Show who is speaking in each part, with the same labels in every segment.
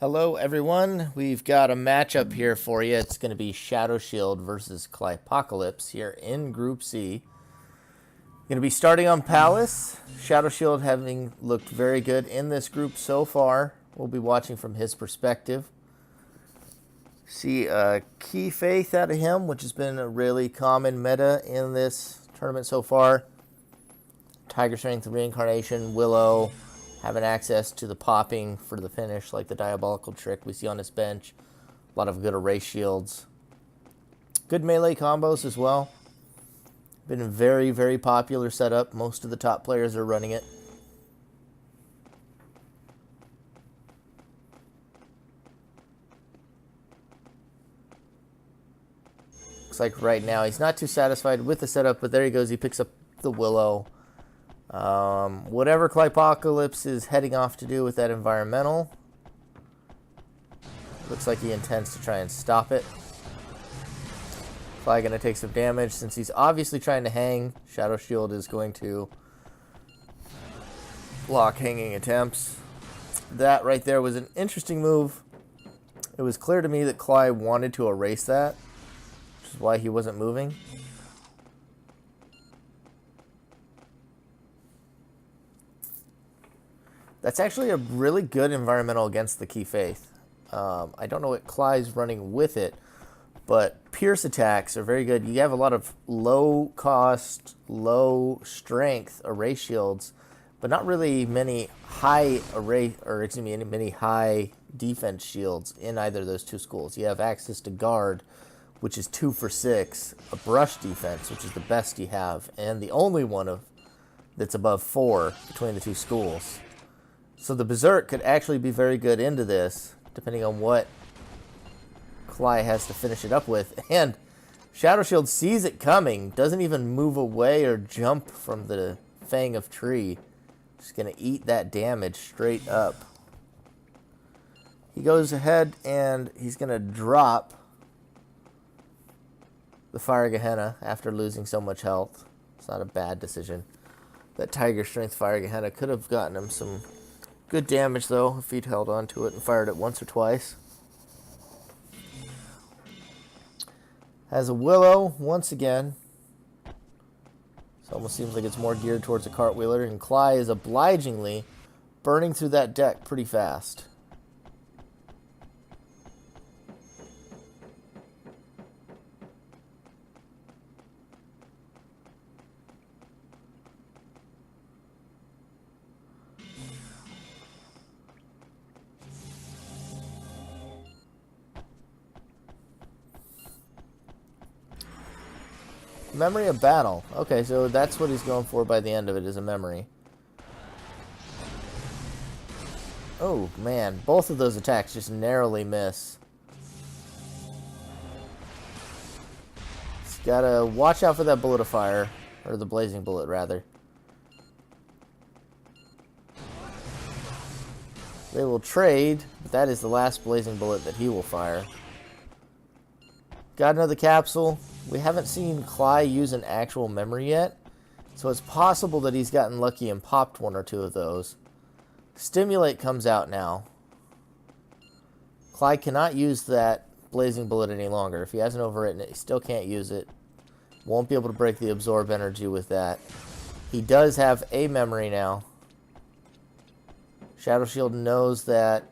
Speaker 1: Hello, everyone. We've got a matchup here for you. It's going to be ShadowShield versus Clypocalypse here in Group C. Going to be starting on Palace. ShadowShield having looked very good in this group so far. We'll be watching from his perspective. See a Key Faith out of him, which has been a really common meta in this tournament so far. Tiger Strength, Reincarnation, Willow, having access to the popping for the finish, like the Diabolical Trick we see on his bench. A lot of good array shields. Good melee combos as well. Been a very, very popular setup. Most of the top players are running it. Looks like right now he's not too satisfied with the setup, but there he goes. He picks up the Willow. Whatever Clypocalypse is heading off to do with that environmental, looks like he intends to try and stop it. Cly going to take some damage since he's obviously trying to hang. ShadowShield is going to block hanging attempts. That right there was an interesting move. It was clear to me that Cly wanted to erase that, which is why he wasn't moving. That's actually a really good environmental against the Key Faith. I don't know what Cly's running with it, but Pierce attacks are very good. You have a lot of low cost, low strength array shields, but not really many high array, or excuse me, many high defense shields in either of those two schools. You have access to guard, which is 2 for 6, a brush defense, which is the best you have, and the only one that's above 4 between the two schools. So the Berserk could actually be very good into this, depending on what Cly has to finish it up with. And ShadowShield sees it coming, doesn't even move away or jump from the Fang of Tree. Just going to eat that damage straight up. He goes ahead and he's going to drop the Fire Gehenna after losing so much health. It's not a bad decision. That Tiger Strength Fire Gehenna could have gotten him some good damage, though, if he'd held on to it and fired it once or twice. Has a Willow, once again. It almost seems like it's more geared towards a cartwheeler, and Cly is obligingly burning through that deck pretty fast. Memory of Battle. Okay, so that's what he's going for by the end of it, is a memory. Oh, man. Both of those attacks just narrowly miss. He's got to watch out for that bullet of fire. Or the blazing bullet, rather. They will trade, but that is the last blazing bullet that he will fire. Got another capsule. We haven't seen Cly use an actual memory yet, so it's possible that he's gotten lucky and popped one or two of those. Stimulate comes out now. Cly cannot use that blazing bullet any longer. If he hasn't overwritten it, he still can't use it. Won't be able to break the absorb energy with that. He does have a memory now. ShadowShield knows that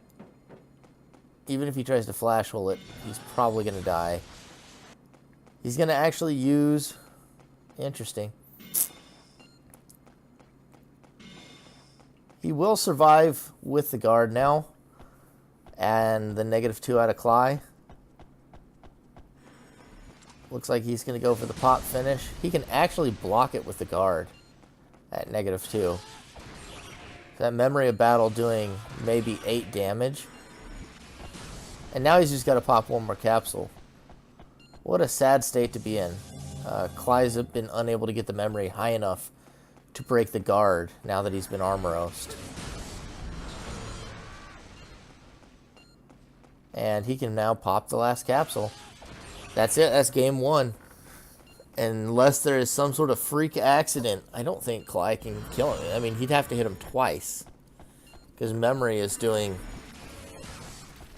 Speaker 1: even if he tries to flash hole it, he's probably going to die. He's going to actually use... Interesting. He will survive with the guard now. And the -2 out of Cly. Looks like he's going to go for the pop finish. He can actually block it with the guard at -2. That Memory of Battle doing maybe 8 damage. And now he's just got to pop one more capsule. What a sad state to be in. Cly's been unable to get the memory high enough to break the guard now that he's been armorosed. And he can now pop the last capsule. That's it. That's game 1. Unless there is some sort of freak accident, I don't think Cly can kill him. I mean, he'd have to hit him twice. Because memory is doing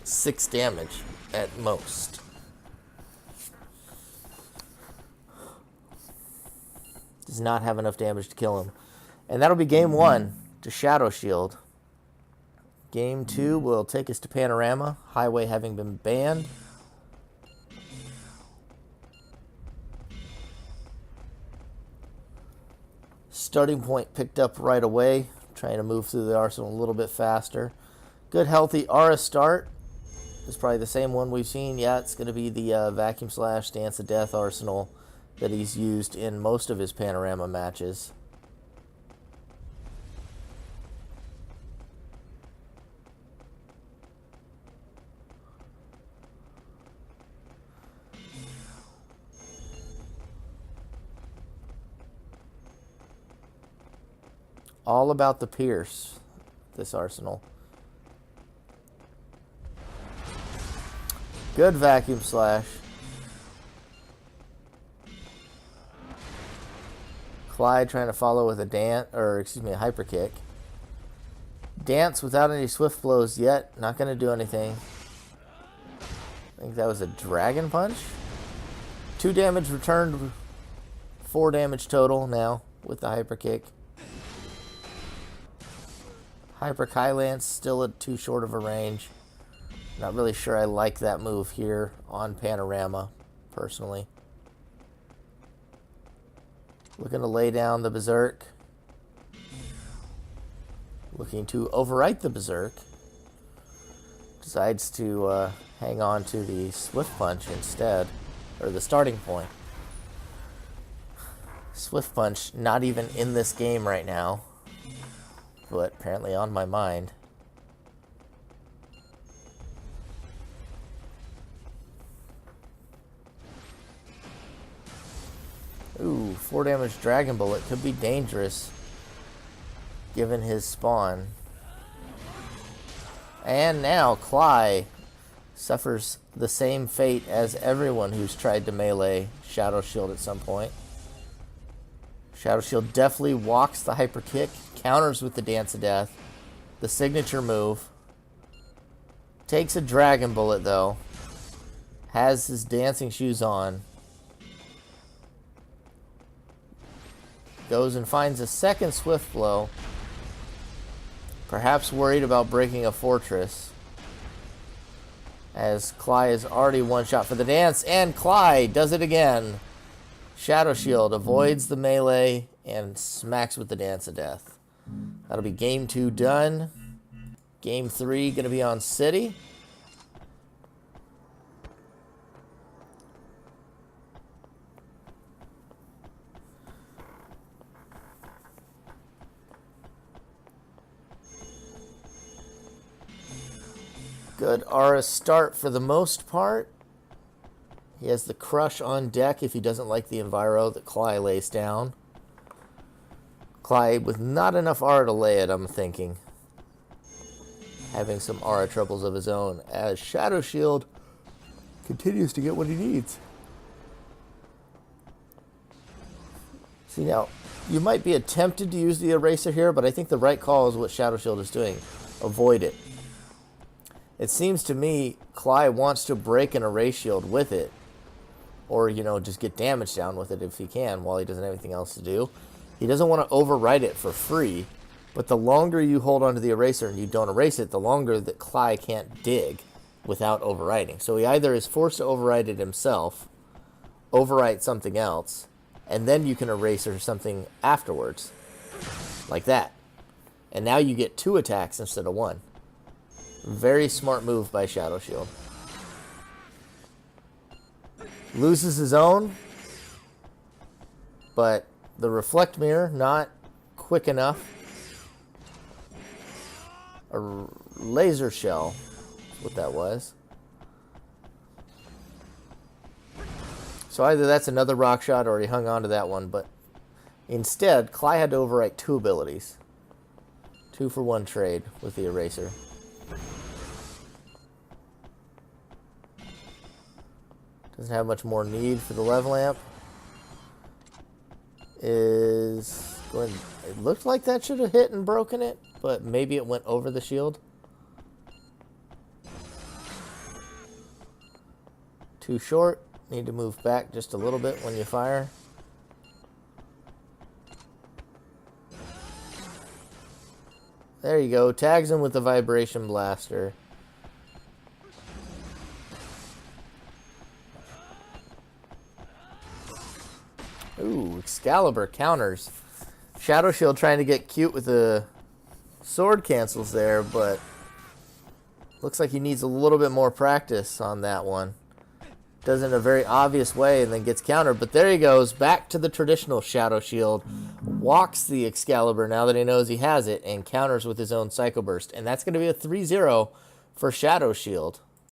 Speaker 1: 6 damage at most. Does not have enough damage to kill him. And that'll be game 1 to ShadowShield. Game 2 will take us to Panorama, Highway having been banned. Starting point picked up right away, trying to move through the arsenal a little bit faster. Good healthy aura start. It's probably the same one we've seen. Yeah, it's going to be the Vacuum Slash Dance of Death arsenal that he's used in most of his Panorama matches. All about the Pierce, this arsenal. Good Vacuum Slash. Clyde trying to follow with a a hyper kick. Dance without any swift blows yet. Not going to do anything. I think that was a Dragon Punch. 2 damage returned. 4 damage total now with the hyper kick. Hyper Kylance still at too short of a range. Not really sure I like that move here on Panorama, personally. Looking to lay down the Berserk. Looking to overwrite the Berserk. Decides to hang on to the Swift Punch instead, or the starting point. Swift Punch not even in this game right now, but apparently on my mind. Ooh, 4 damage Dragon Bullet could be dangerous given his spawn. And now Cly suffers the same fate as everyone who's tried to melee ShadowShield at some point. ShadowShield definitely walks the hyper kick, counters with the Dance of Death, the signature move. Takes a Dragon Bullet though. Has his dancing shoes on. Goes and finds a second Swift Blow. Perhaps worried about breaking a fortress. As Cly is already one shot for the dance. And Cly does it again. ShadowShield avoids the melee and smacks with the Dance of Death. That'll be game 2 done. Game 3 going to be on City. Good aura start for the most part. He has the Crush on deck if he doesn't like the Enviro that Cly lays down. Cly with not enough aura to lay it, I'm thinking. Having some aura troubles of his own as ShadowShield continues to get what he needs. See now, you might be tempted to use the Eraser here, but I think the right call is what ShadowShield is doing. Avoid it. It seems to me Cly wants to break an Erase Shield with it. Or, you know, just get damage down with it if he can while he doesn't have anything else to do. He doesn't want to overwrite it for free. But the longer you hold onto the Eraser and you don't erase it, the longer that Cly can't dig without overwriting. So he either is forced to overwrite it himself, overwrite something else, and then you can Eraser something afterwards. Like that. And now you get 2 attacks instead of 1. Very smart move by ShadowShield. Loses his own, but the Reflect Mirror not quick enough. A Laser Shell is what that was. So either that's another Rock Shot or he hung on to that one, but instead Cly had to overwrite 2 abilities. 2 for 1 trade with the Eraser. Doesn't have much more need for the level amp. Is going. It looked like that should have hit and broken it, but maybe it went over the shield. Too short. Need to move back just a little bit when you fire. There you go. Tags him with the vibration blaster. Ooh, Excalibur counters. ShadowShield trying to get cute with the sword cancels there, but looks like he needs a little bit more practice on that one. Does it in a very obvious way and then gets countered, but there he goes, back to the traditional ShadowShield. Walks the Excalibur now that he knows he has it and counters with his own Psycho Burst. And that's going to be a 3-0 for ShadowShield.